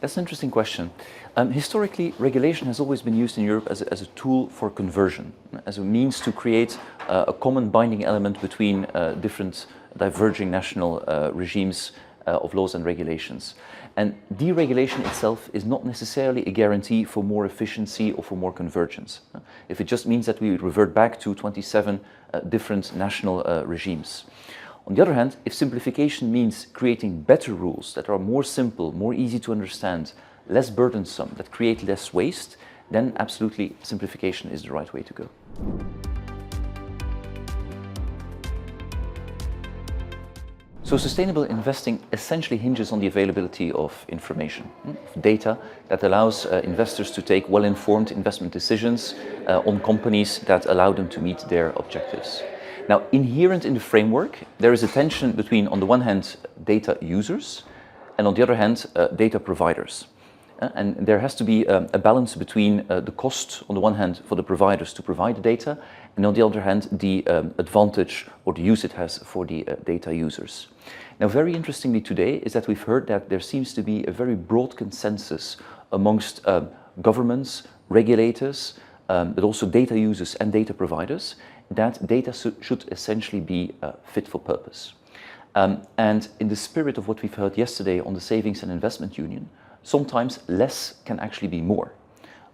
That's an interesting question. Historically, regulation has always been used in Europe as a tool for conversion, as a means to create a common binding element between different diverging national regimes of laws and regulations. And deregulation itself is not necessarily a guarantee for more efficiency or for more convergence. If it just means that we revert back to 27 different national regimes. On the other hand, if simplification means creating better rules that are more simple, more easy to understand, less burdensome, that create less waste, then absolutely simplification is the right way to go. So sustainable investing essentially hinges on the availability of information, of data that allows investors to take well-informed investment decisions on companies that allow them to meet their objectives. Now, inherent in the framework, there is a tension between, on the one hand, data users, and on the other hand, data providers. And there has to be a balance between the cost, on the one hand, for the providers to provide the data, and on the other hand, the advantage or the use it has for the data users. Now, very interestingly today is that we've heard that there seems to be a very broad consensus amongst governments, regulators, but also data users and data providers, that data should essentially be fit for purpose. And in the spirit of what we've heard yesterday on the Savings and Investment Union, sometimes less can actually be more.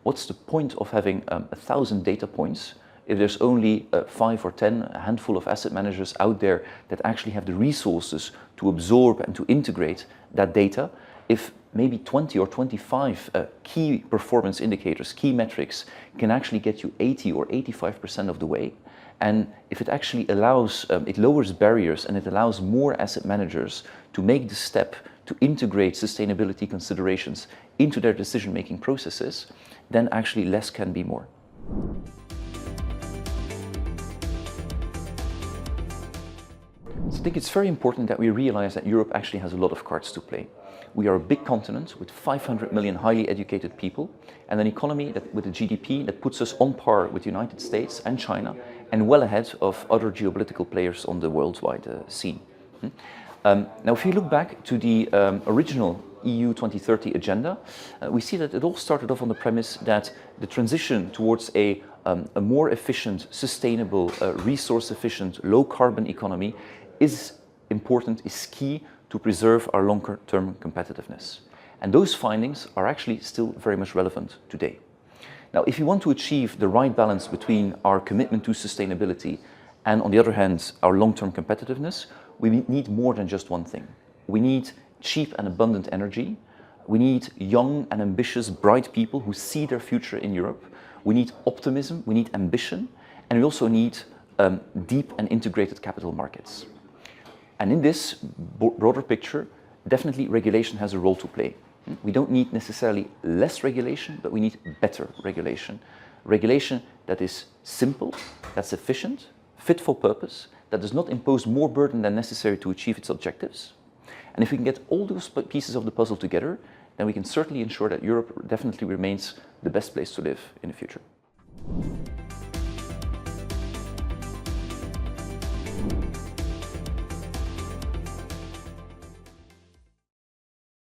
What's the point of having 1,000 data points if there's only 5 or 10, a handful of asset managers out there that actually have the resources to absorb and to integrate that data, if maybe 20 or 25 key performance indicators, key metrics, can actually get you 80 or 85% of the way. And if it actually allows, it lowers barriers and it allows more asset managers to make the step to integrate sustainability considerations into their decision-making processes, then actually less can be more. So I think it's very important that we realize that Europe actually has a lot of cards to play. We are a big continent with 500 million highly educated people and an economy with a GDP that puts us on par with the United States and China and well ahead of other geopolitical players on the worldwide scene. Now, if you look back to the original EU 2030 agenda, we see that it all started off on the premise that the transition towards a more efficient, sustainable, resource-efficient, low-carbon economy is important, is key to preserve our longer-term competitiveness. And those findings are actually still very much relevant today. Now, if you want to achieve the right balance between our commitment to sustainability and, on the other hand, our long-term competitiveness, we need more than just one thing. We need cheap and abundant energy. We need young and ambitious, bright people who see their future in Europe. We need optimism, we need ambition, and we also need deep and integrated capital markets. And in this broader picture, definitely regulation has a role to play. We don't need necessarily less regulation, but we need better regulation. Regulation that is simple, that's efficient, fit for purpose, that does not impose more burden than necessary to achieve its objectives. And if we can get all those pieces of the puzzle together, then we can certainly ensure that Europe definitely remains the best place to live in the future.